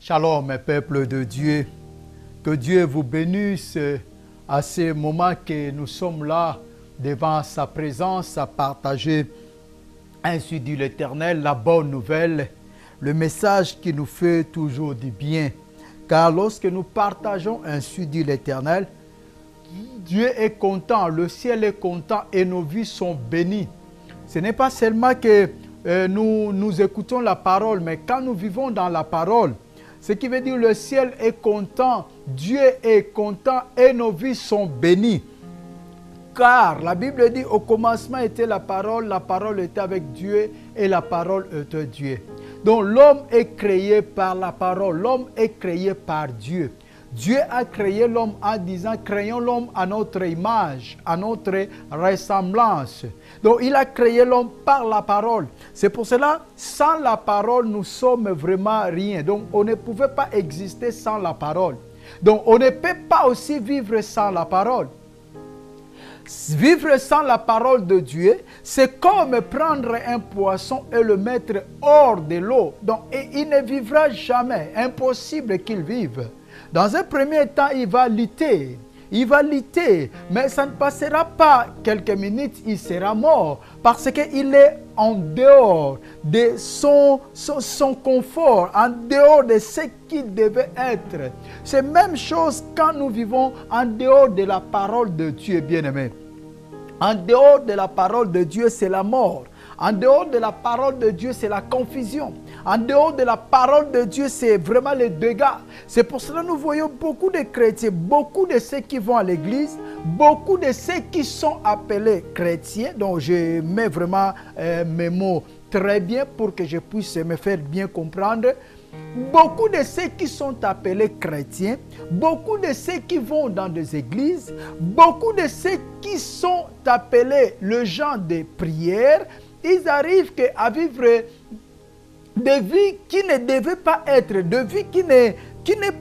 Shalom, peuple de Dieu. Que Dieu vous bénisse à ce moment que nous sommes là devant sa présence à partager, ainsi dit l'Éternel, la bonne nouvelle, le message qui nous fait toujours du bien. Car lorsque nous partageons ainsi dit l'Éternel, Dieu est content, le ciel est content et nos vies sont bénies. Ce n'est pas seulement que nous écoutons la parole, mais quand nous vivons dans la parole, ce qui veut dire le ciel est content, Dieu est content et nos vies sont bénies. Car la Bible dit au commencement était la parole était avec Dieu et la parole était Dieu. Donc l'homme est créé par la parole, l'homme est créé par Dieu. Dieu a créé l'homme en disant, créons l'homme à notre image, à notre ressemblance. Donc il a créé l'homme par la parole. C'est pour cela, sans la parole, nous sommes vraiment rien. Donc on ne pouvait pas exister sans la parole. Donc on ne peut pas aussi vivre sans la parole. Vivre sans la parole de Dieu, c'est comme prendre un poisson et le mettre hors de l'eau. Donc il ne vivra jamais, impossible qu'il vive. Dans un premier temps, il va lutter, mais ça ne passera pas quelques minutes, il sera mort, parce qu'il est en dehors de son confort, en dehors de ce qu'il devait être. C'est la même chose quand nous vivons en dehors de la parole de Dieu, bien-aimé. En dehors de la parole de Dieu, c'est la mort. En dehors de la parole de Dieu, c'est la confusion. En dehors de la parole de Dieu, c'est vraiment les dégâts. C'est pour cela que nous voyons beaucoup de chrétiens, beaucoup de ceux qui vont à l'église, beaucoup de ceux qui sont appelés chrétiens. Donc je mets vraiment mes mots très bien pour que je puisse me faire bien comprendre. Beaucoup de ceux qui sont appelés chrétiens, beaucoup de ceux qui vont dans des églises, beaucoup de ceux qui sont appelés le genre de prière, ils arrivent à vivre des vies qui ne devaient pas être, de vie qui n'est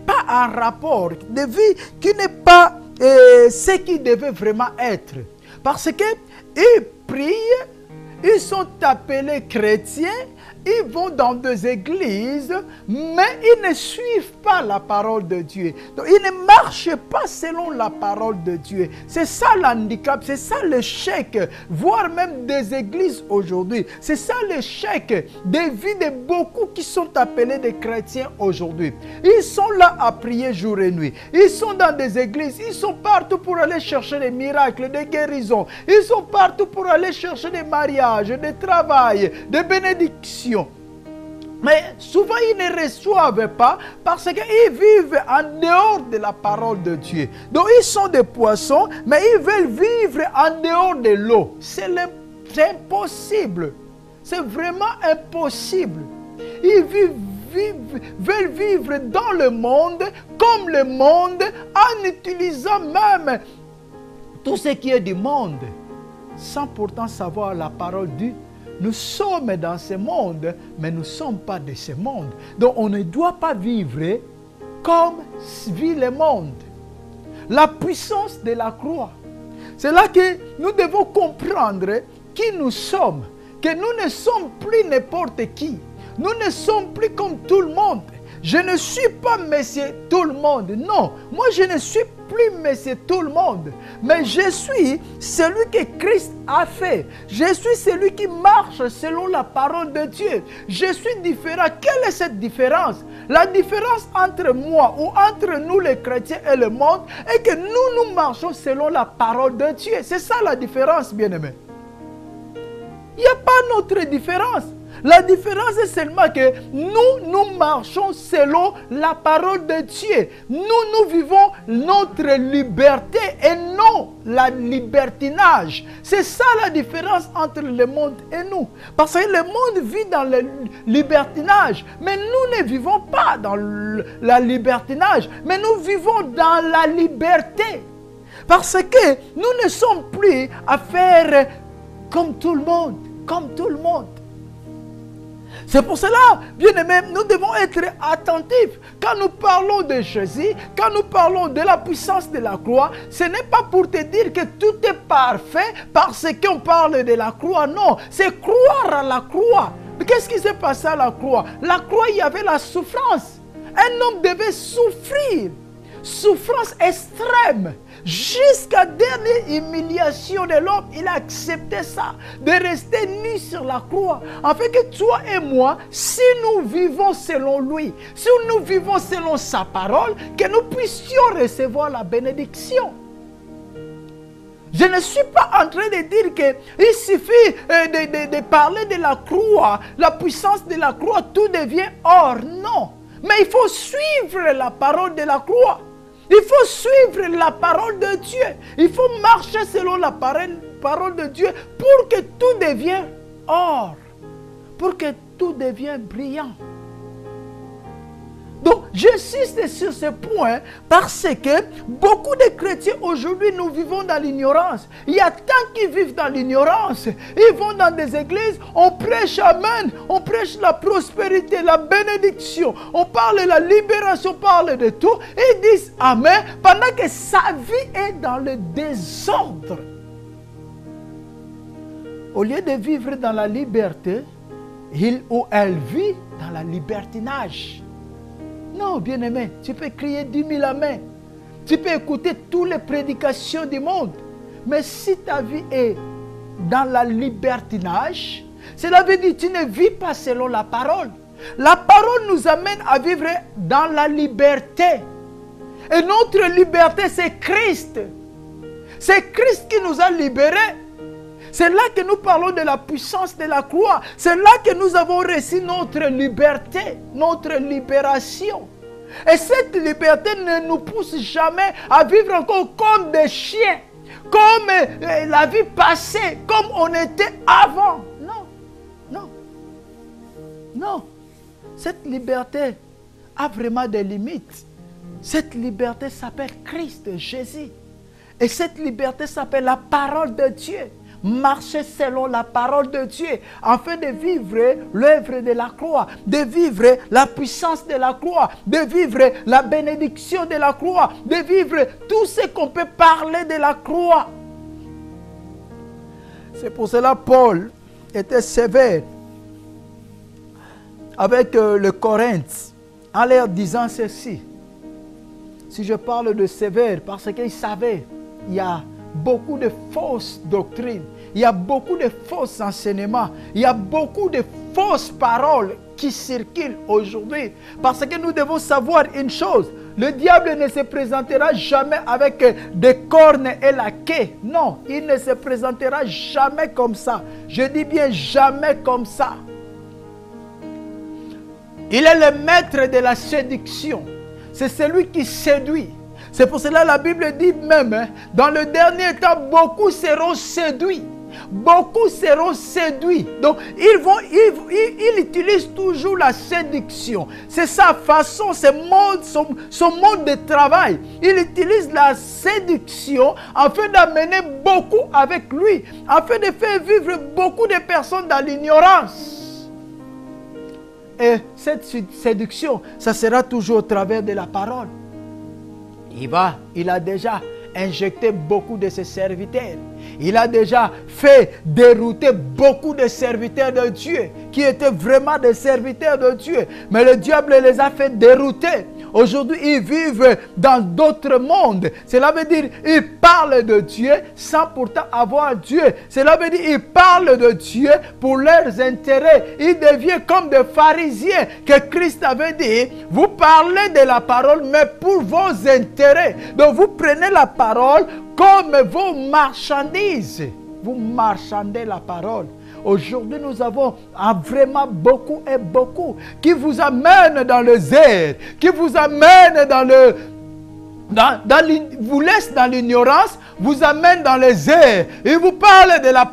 pas en rapport, de vie qui n'est pas ce qui devait vraiment être. Parce qu'ils prient, ils sont appelés chrétiens, ils vont dans des églises, mais ils ne suivent pas la parole de Dieu. Donc, ils ne marchent pas selon la parole de Dieu. C'est ça l'handicap, c'est ça l'échec, voire même des églises aujourd'hui. C'est ça l'échec des vies de beaucoup qui sont appelés des chrétiens aujourd'hui. Ils sont là à prier jour et nuit. Ils sont dans des églises, ils sont partout pour aller chercher des miracles, des guérisons. Ils sont partout pour aller chercher des mariages, des travails, des bénédictions. Mais souvent, ils ne reçoivent pas parce qu'ils vivent en dehors de la parole de Dieu. Donc, ils sont des poissons, mais ils veulent vivre en dehors de l'eau. C'est impossible. C'est vraiment impossible. Ils veulent vivre dans le monde, comme le monde, en utilisant même tout ce qui est du monde, sans pourtant savoir la parole de Dieu. Nous sommes dans ce monde, mais nous ne sommes pas de ce monde. Donc on ne doit pas vivre comme vit le monde. La puissance de la croix. C'est là que nous devons comprendre qui nous sommes. Que nous ne sommes plus n'importe qui. Nous ne sommes plus comme tout le monde. Je ne suis pas monsieur tout le monde. Non, moi je ne suis plus monsieur tout le monde. Mais je suis celui que Christ a fait. Je suis celui qui marche selon la parole de Dieu. Je suis différent. Quelle est cette différence? La différence entre moi ou entre nous les chrétiens et le monde est que nous marchons selon la parole de Dieu. C'est ça la différence, bien-aimés. Il n'y a pas d'autre différence. La différence est seulement que nous marchons selon la parole de Dieu. Nous vivons notre liberté et non la libertinage. C'est ça la différence entre le monde et nous. Parce que le monde vit dans le libertinage. Mais nous ne vivons pas dans la libertinage. Mais nous vivons dans la liberté. Parce que nous ne sommes plus à faire comme tout le monde. Comme tout le monde. C'est pour cela, bien aimés, nous devons être attentifs. Quand nous parlons de Jésus, quand nous parlons de la puissance de la croix, ce n'est pas pour te dire que tout est parfait parce qu'on parle de la croix. Non, c'est croire à la croix. Mais qu'est-ce qui s'est passé à la croix? La croix, il y avait la souffrance. un homme devait souffrir. Souffrance extrême. Jusqu'à dernière humiliation de l'homme, il a accepté ça, de rester nu sur la croix. Afin que toi et moi, si nous vivons selon lui, si nous vivons selon sa parole, que nous puissions recevoir la bénédiction. Je ne suis pas en train de dire qu'il suffit de parler de la croix, la puissance de la croix, tout devient or. Non, mais il faut suivre la parole de la croix. Il faut suivre la parole de Dieu. Il faut marcher selon la parole de Dieu pour que tout devienne or. Pour que tout devienne brillant. Donc, j'insiste sur ce point parce que beaucoup de chrétiens aujourd'hui, nous vivons dans l'ignorance. Il y a tant qui vivent dans l'ignorance. Ils vont dans des églises, on prêche Amen, on prêche la prospérité, la bénédiction, on parle de la libération, on parle de tout. Et ils disent Amen pendant que sa vie est dans le désordre. Au lieu de vivre dans la liberté, il ou elle vit dans la libertinage. Non, bien-aimé, tu peux crier 10 000 amens. Tu peux écouter toutes les prédications du monde. Mais si ta vie est dans la libertinage, cela veut dire que tu ne vis pas selon la parole. La parole nous amène à vivre dans la liberté. Et notre liberté, c'est Christ. C'est Christ qui nous a libérés. C'est là que nous parlons de la puissance de la croix. C'est là que nous avons reçu notre liberté, notre libération. Et cette liberté ne nous pousse jamais à vivre encore comme des chiens, comme la vie passée, comme on était avant. Non, non, non. Cette liberté a vraiment des limites. Cette liberté s'appelle Christ, Jésus. Et cette liberté s'appelle la parole de Dieu. Marcher selon la parole de Dieu, afin de vivre l'œuvre de la croix, de vivre la puissance de la croix, de vivre la bénédiction de la croix, de vivre tout ce qu'on peut parler de la croix. C'est pour cela que Paul était sévère avec le Corinthe, en leur disant ceci. Si je parle de sévère, parce qu'il savait, il y a beaucoup de fausses doctrines, il y a beaucoup de faux enseignements, il y a beaucoup de fausses paroles qui circulent aujourd'hui. Parce que nous devons savoir une chose, le diable ne se présentera jamais avec des cornes et la queue. Non, il ne se présentera jamais comme ça. Je dis bien jamais comme ça. Il est le maître de la séduction. C'est celui qui séduit. C'est pour cela que la Bible dit même, dans le dernier temps, beaucoup seront séduits. Beaucoup seront séduits. Donc, il utilise toujours la séduction. C'est sa façon, son mode de travail. Il utilise la séduction afin d'amener beaucoup avec lui, afin de faire vivre beaucoup de personnes dans l'ignorance. Et cette séduction, ça sera toujours au travers de la parole. Il a déjà injecté beaucoup de ses serviteurs. Il a déjà fait dérouter beaucoup de serviteurs de Dieu qui étaient vraiment des serviteurs de Dieu. Mais le diable les a fait dérouter. Aujourd'hui, ils vivent dans d'autres mondes. Cela veut dire qu'ils parlent de Dieu sans pourtant avoir Dieu. Cela veut dire qu'ils parlent de Dieu pour leurs intérêts. Ils deviennent comme des pharisiens que Christ avait dit. Vous parlez de la parole, mais pour vos intérêts. Donc vous prenez la parole comme vos marchandises. Vous marchandez la parole. Aujourd'hui, nous avons vraiment beaucoup et beaucoup qui vous amènent dans le zèle, qui vous amènent vous laisse dans l'ignorance, vous amène dans les airs. Il vous parle de la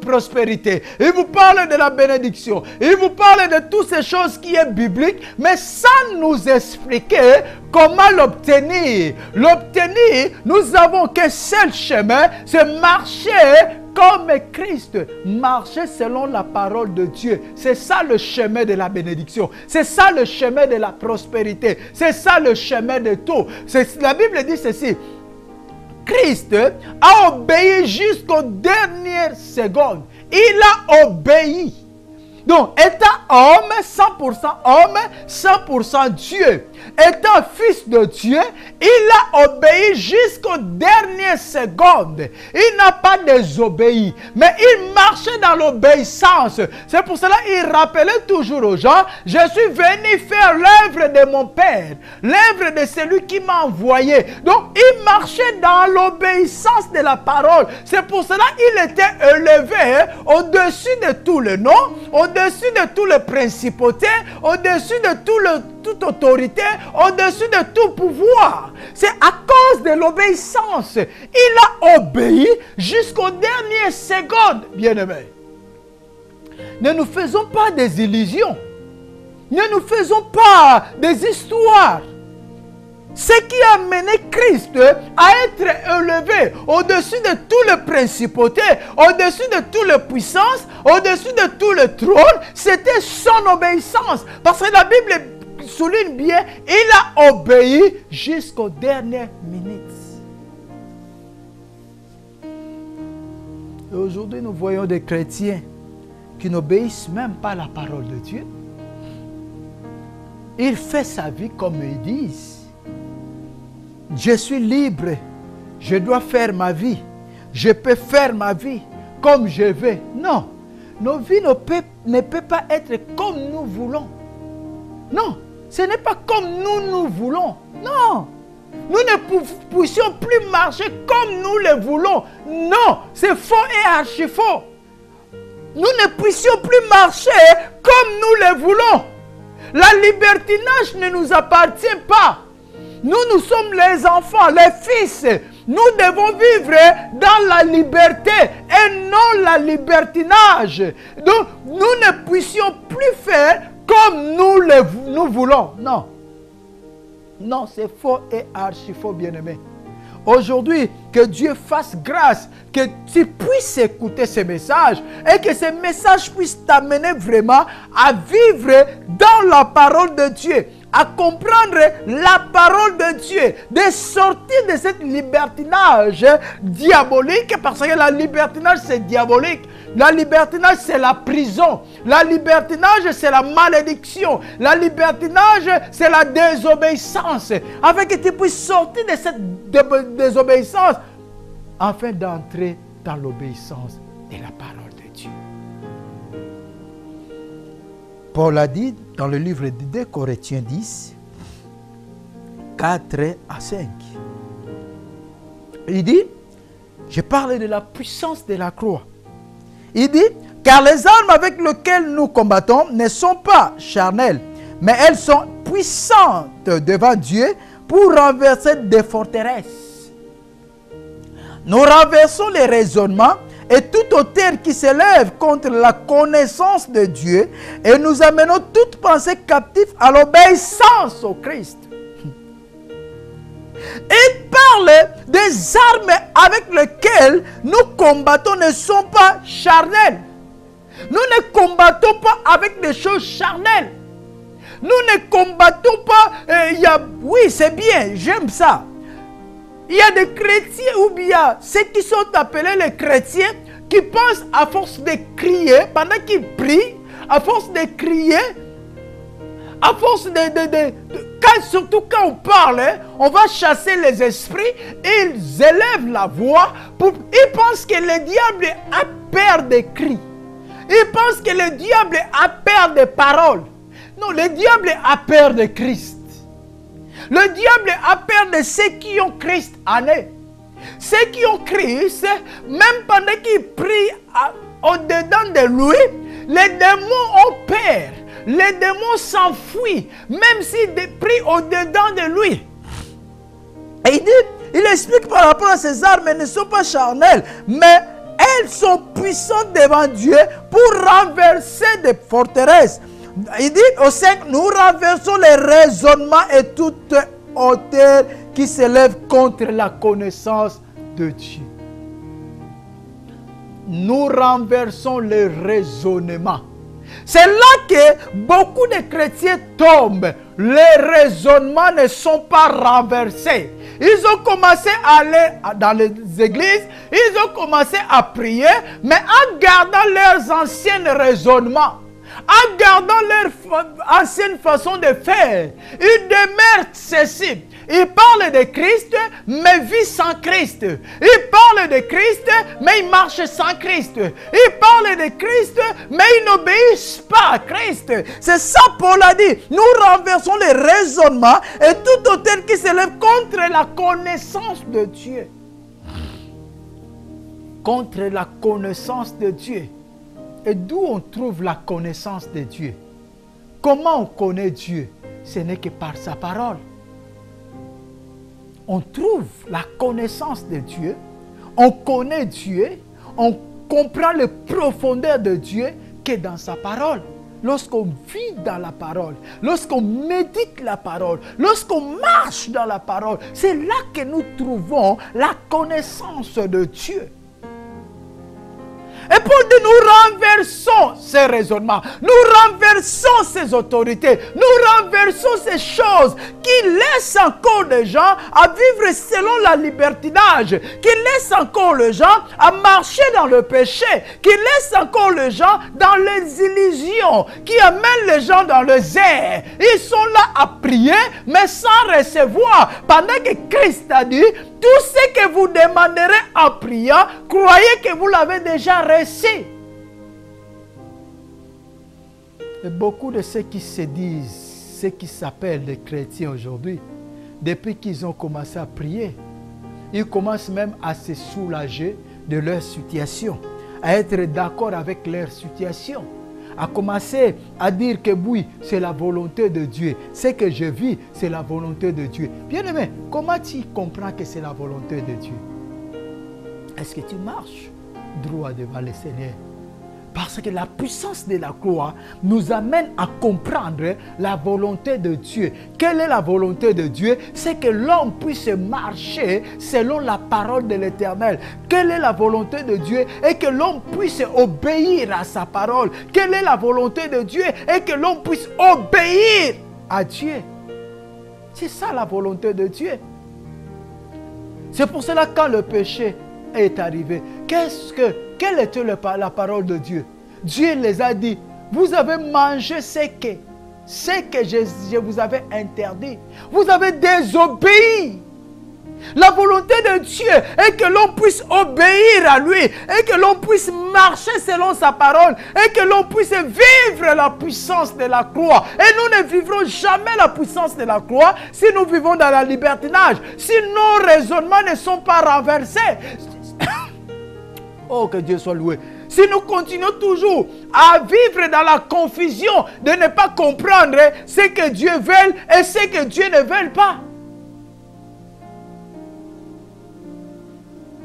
prospérité, il vous parle de la bénédiction, il vous parle de toutes ces choses qui est biblique, mais sans nous expliquer comment l'obtenir. L'obtenir, nous avons qu'un seul chemin, c'est marcher comme Christ, marcher selon la parole de Dieu. C'est ça le chemin de la bénédiction. C'est ça le chemin de la prospérité. C'est ça le chemin de tout. La Bible dit ceci. Christ a obéi jusqu'aux dernières secondes. Il a obéi. Donc, étant homme, 100% homme, 100% Dieu. Étant fils de Dieu, il a obéi jusqu'aux dernières secondes. Il n'a pas désobéi, mais il marchait dans l'obéissance. C'est pour cela qu'il rappelait toujours aux gens, je suis venu faire l'œuvre de mon Père, l'œuvre de celui qui m'a envoyé. Donc, il marchait dans l'obéissance de la parole. C'est pour cela qu'il était élevé au-dessus de tout le nom, au-dessus de tout le principauté, au-dessus de toute autorité, au-dessus de tout pouvoir. C'est à cause de l'obéissance. Il a obéi jusqu'aux dernières secondes, bien-aimés. Ne nous faisons pas des illusions. Ne nous faisons pas des histoires. Ce qui a mené Christ à être élevé au-dessus de toutes les principautés, au-dessus de toutes les puissances, au-dessus de tout le trône, c'était son obéissance. Parce que la Bible souligne bien, il a obéi jusqu'aux dernières minutes. Et aujourd'hui, nous voyons des chrétiens qui n'obéissent même pas à la parole de Dieu. Il fait sa vie comme ils disent. Je suis libre, je dois faire ma vie, je peux faire ma vie comme je veux. Non, nos vies ne peuvent pas être comme nous voulons. Non, ce n'est pas comme nous voulons. Non, nous ne puissions plus marcher comme nous le voulons. Non, c'est faux et archi faux. Nous ne puissions plus marcher comme nous le voulons. La libertinage ne nous appartient pas. Nous sommes les enfants, les fils. Nous devons vivre dans la liberté et non la libertinage. Donc, nous ne puissions plus faire comme nous voulons. Non. Non, c'est faux et archi faux, bien-aimé. Aujourd'hui, que Dieu fasse grâce, que tu puisses écouter ce message et que ce message puisse t'amener vraiment à vivre dans la parole de Dieu, à comprendre la parole de Dieu, de sortir de cette libertinage diabolique, parce que la libertinage c'est diabolique. La libertinage c'est la prison. La libertinage c'est la malédiction. La libertinage c'est la désobéissance. Afin que tu puisses sortir de cette désobéissance, afin d'entrer dans l'obéissance de la parole de Dieu. Paul a dit dans le livre de 2 Corinthiens 10, 4 à 5. Il dit, je parle de la puissance de la croix. Il dit, car les armes avec lesquelles nous combattons ne sont pas charnelles, mais elles sont puissantes devant Dieu pour renverser des forteresses. Nous renversons les raisonnements et toute hauteur qui s'élève contre la connaissance de Dieu, et nous amenons toute pensée captive à l'obéissance au Christ. Il parle des armes avec lesquelles nous combattons ne sont pas charnelles. Nous ne combattons pas avec des choses charnelles. Nous ne combattons pas, oui c'est bien, j'aime ça. Il y a des chrétiens ou bien ceux qui sont appelés les chrétiens qui pensent à force de crier, pendant qu'ils prient, à force de crier, à force surtout quand on parle, on va chasser les esprits, ils élèvent la voix, ils pensent que le diable a peur des cris. Ils pensent que le diable a peur des paroles. Non, le diable a peur de Christ. Le diable a peur de ceux qui ont Christ en eux. Ceux qui ont Christ, même pendant qu'ils prient au-dedans de lui, les démons ont peur. Les démons s'enfuient, même s'ils prient au-dedans de lui. Et il explique par rapport à ces armes, elles ne sont pas charnelles, mais elles sont puissantes devant Dieu pour renverser des forteresses. Il dit au 5, nous renversons les raisonnements et toute hauteur qui s'élève contre la connaissance de Dieu. Nous renversons les raisonnements. C'est là que beaucoup de chrétiens tombent. Les raisonnements ne sont pas renversés. Ils ont commencé à aller dans les églises, ils ont commencé à prier, mais en gardant leurs anciens raisonnements, en gardant leur ancienne façon de faire. Ils demeurent ceci. Ils parlent de Christ, mais vivent sans Christ. Ils parlent de Christ, mais ils marchent sans Christ. Ils parlent de Christ, mais ils n'obéissent pas à Christ. C'est ça Paul a dit. Nous renversons les raisonnements et tout autel qui s'élève contre la connaissance de Dieu. Contre la connaissance de Dieu. Et d'où on trouve la connaissance de Dieu? Comment on connaît Dieu? Ce n'est que par sa parole. On trouve la connaissance de Dieu, on connaît Dieu, on comprend les profondeurs de Dieu que dans sa parole. Lorsqu'on vit dans la parole, lorsqu'on médite la parole, lorsqu'on marche dans la parole, c'est là que nous trouvons la connaissance de Dieu. Et pour dire, nous renversons ces raisonnements, nous renversons ces autorités, nous renversons ces choses qui laissent encore les gens à vivre selon la libertinage, qui laissent encore les gens à marcher dans le péché, qui laissent encore les gens dans les illusions, qui amènent les gens dans le zèle. Ils sont là à prier, mais sans recevoir. Pendant que Christ a dit, tout ce que vous demanderez en priant, croyez que vous l'avez déjà reçu. Et beaucoup de ceux qui se disent, ceux qui s'appellent des chrétiens aujourd'hui, depuis qu'ils ont commencé à prier, ils commencent même à se soulager de leur situation, à être d'accord avec leur situation, à commencer à dire que oui, c'est la volonté de Dieu. Ce que je vis, c'est la volonté de Dieu. Bien-aimé, comment tu comprends que c'est la volonté de Dieu? Est-ce que tu marches droit devant le Seigneur? Parce que la puissance de la croix nous amène à comprendre la volonté de Dieu. Quelle est la volonté de Dieu? C'est que l'homme puisse marcher selon la parole de l'Éternel. Quelle est la volonté de Dieu? Et que l'homme puisse obéir à sa parole. Quelle est la volonté de Dieu? Et que l'homme puisse obéir à Dieu. C'est ça la volonté de Dieu. C'est pour cela que quand le péché est arrivé, quelle était la parole de Dieu? Dieu les a dit, vous avez mangé ce que je vous avais interdit. Vous avez désobéi. La volonté de Dieu est que l'on puisse obéir à lui et que l'on puisse marcher selon sa parole et que l'on puisse vivre la puissance de la croix. Et nous ne vivrons jamais la puissance de la croix si nous vivons dans la libertinage, si nos raisonnements ne sont pas renversés. Oh, que Dieu soit loué. Si nous continuons toujours à vivre dans la confusion de ne pas comprendre ce que Dieu veut et ce que Dieu ne veut pas.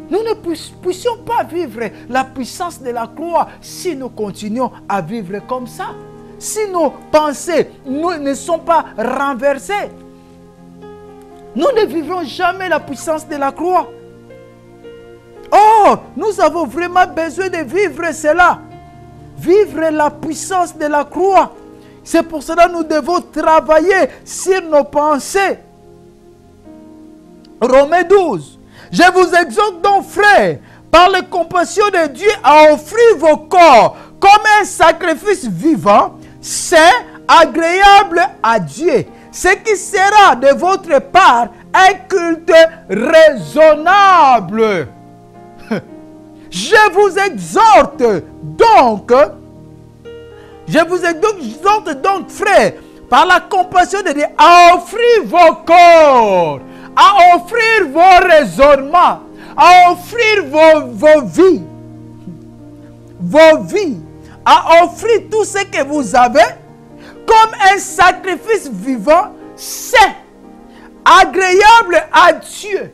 Nous ne puissions pas vivre la puissance de la croix si nous continuons à vivre comme ça. Si nos pensées ne sont pas renversées. Nous ne vivrons jamais la puissance de la croix. Oh, nous avons vraiment besoin de vivre cela. Vivre la puissance de la croix. C'est pour cela que nous devons travailler sur nos pensées. Romains 12. Je vous exhorte donc, frères, par la compassion de Dieu, à offrir vos corps comme un sacrifice vivant, saint, agréable à Dieu. Ce qui sera de votre part un culte raisonnable. Je vous exhorte donc, frères, par la compassion de Dieu, à offrir vos corps, à offrir vos raisonnements, à offrir vos vies, à offrir tout ce que vous avez comme un sacrifice vivant, saint, agréable à Dieu.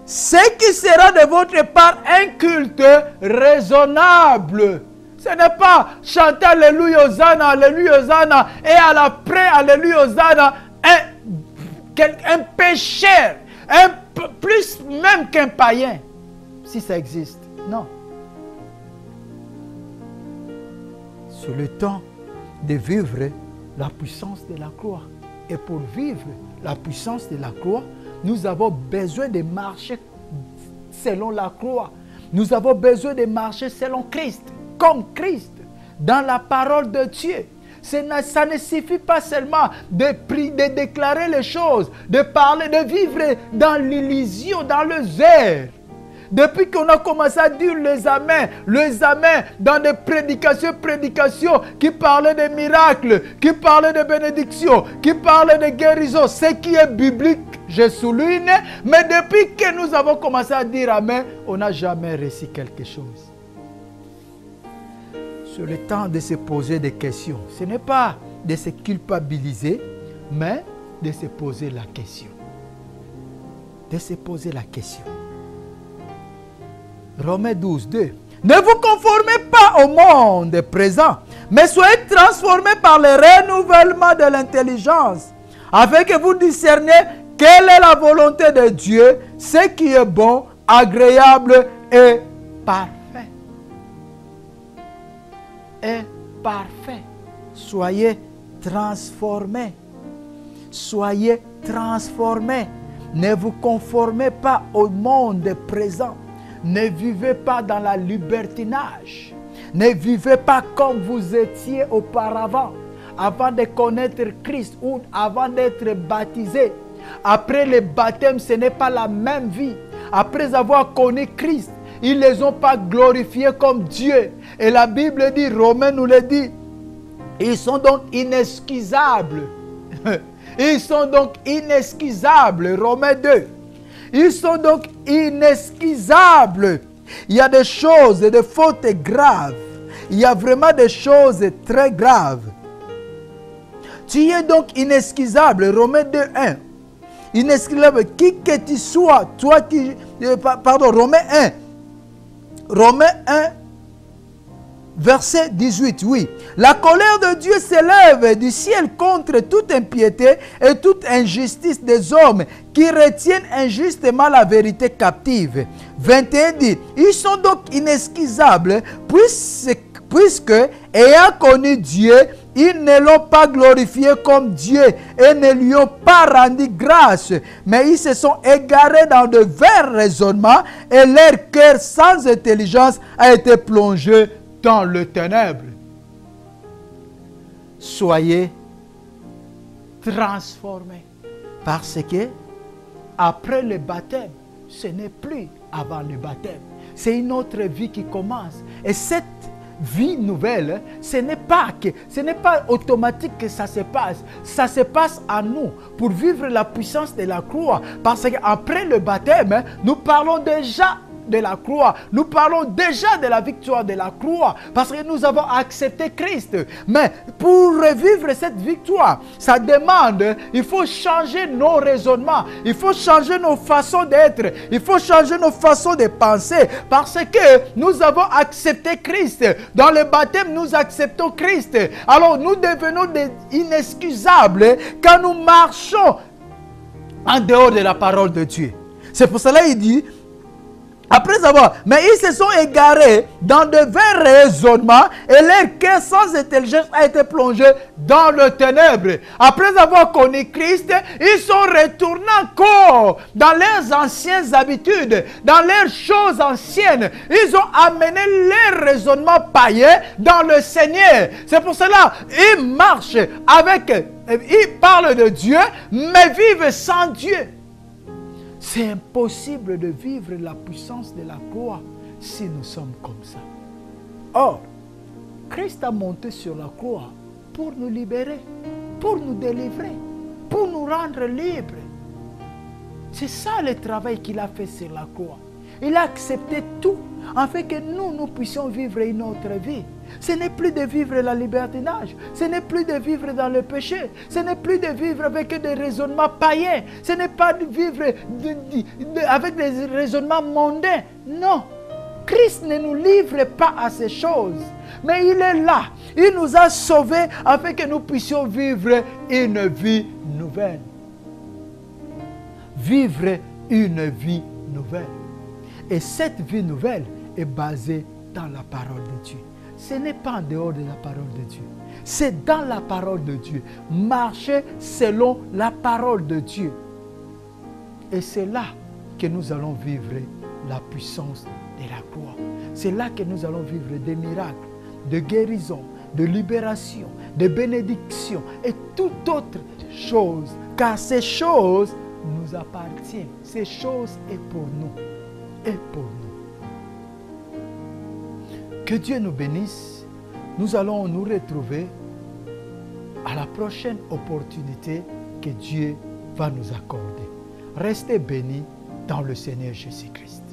Ce qui sera de votre part un culte raisonnable. Ce n'est pas chanter Alléluia, Hosanna, et à l'après, Alléluia, Hosanna, un pécheur, plus même qu'un païen, si ça existe. Non. C'est le temps de vivre la puissance de la croix. Et pour vivre la puissance de la croix, nous avons besoin de marcher selon la croix. Nous avons besoin de marcher selon Christ, comme Christ. dans la parole de Dieu. Ça ne suffit pas seulement de déclarer les choses, de parler, de vivre dans l'illusion, dans le zèle. Depuis qu'on a commencé à dire les amens dans des prédications qui parlaient de miracles, qui parlaient de bénédictions, qui parlaient de guérison, ce qui est biblique, je souligne, mais depuis que nous avons commencé à dire amen, on n'a jamais reçu quelque chose. C'est le temps de se poser des questions. Ce n'est pas de se culpabiliser, mais de se poser la question. De se poser la question. Romains 12, 2. Ne vous conformez pas au monde présent, mais soyez transformés par le renouvellement de l'intelligence, afin que vous discerniez quelle est la volonté de Dieu, ce qui est bon, agréable et parfait. Et parfait. Soyez transformés. Soyez transformés. Ne vous conformez pas au monde présent. Ne vivez pas dans la libertinage. Ne vivez pas comme vous étiez auparavant, avant de connaître Christ ou avant d'être baptisé. Après le baptême, ce n'est pas la même vie. Après avoir connu Christ, ils ne les ont pas glorifiés comme Dieu. Et la Bible dit, Romains nous le dit, ils sont donc inexcusables. Ils sont donc inexcusables. Romains 2. Ils sont donc inexcusables. Il y a des choses, des fautes graves. Il y a vraiment des choses très graves. Tu es donc inexcusable. Romains 2, 1. Inexcusable. Qui que tu sois, toi qui... Pardon, Romains 1. Romains 1, verset 18, oui. La colère de Dieu s'élève du ciel contre toute impiété et toute injustice des hommes qui retiennent injustement la vérité captive. 21 dit, ils sont donc inexcusables puisque, ayant connu Dieu, ils ne l'ont pas glorifié comme Dieu et ne lui ont pas rendu grâce, mais ils se sont égarés dans de vains raisonnements et leur cœur sans intelligence a été plongé dans le ténèbre. Soyez transformés parce que après le baptême, ce n'est plus avant le baptême. C'est une autre vie qui commence. Et cette vie nouvelle, ce n'est pas automatique que ça se passe. Ça se passe à nous pour vivre la puissance de la croix. Parce qu'après le baptême, nous parlons déjà de la croix. Nous parlons déjà de la victoire de la croix parce que nous avons accepté Christ. Mais pour revivre cette victoire, ça demande, il faut changer nos raisonnements, il faut changer nos façons d'être, il faut changer nos façons de penser parce que nous avons accepté Christ. Dans le baptême, nous acceptons Christ. Alors nous devenons inexcusables quand nous marchons en dehors de la parole de Dieu. C'est pour cela qu'il dit, après avoir, mais ils se sont égarés dans de vains raisonnements et leur cœur sans intelligence a été plongé dans le ténèbre. Après avoir connu Christ, ils sont retournés encore dans leurs anciennes habitudes, dans leurs choses anciennes. Ils ont amené leurs raisonnements païens dans le Seigneur. C'est pour cela qu'ils marchent avec, ils parlent de Dieu, mais vivent sans Dieu. C'est impossible de vivre la puissance de la croix si nous sommes comme ça. Or, Christ a monté sur la croix pour nous libérer, pour nous délivrer, pour nous rendre libres. C'est ça le travail qu'il a fait sur la croix. Il a accepté tout afin que nous puissions vivre une autre vie. Ce n'est plus de vivre la libertinage. Ce n'est plus de vivre dans le péché. Ce n'est plus de vivre avec des raisonnements païens. Ce n'est pas de vivre avec des raisonnements mondains. Non. Christ ne nous livre pas à ces choses. Mais il est là. Il nous a sauvés afin que nous puissions vivre une vie nouvelle. Vivre une vie nouvelle. Et cette vie nouvelle est basée dans la parole de Dieu. Ce n'est pas en dehors de la parole de Dieu. C'est dans la parole de Dieu. Marcher selon la parole de Dieu. Et c'est là que nous allons vivre la puissance de la croix. C'est là que nous allons vivre des miracles, de guérison, de libération, de bénédiction et toute autre chose. Car ces choses nous appartiennent. Ces choses est pour nous. Et pour nous. Que Dieu nous bénisse. Nous allons nous retrouver à la prochaine opportunité que Dieu va nous accorder. Restez bénis dans le Seigneur Jésus-Christ.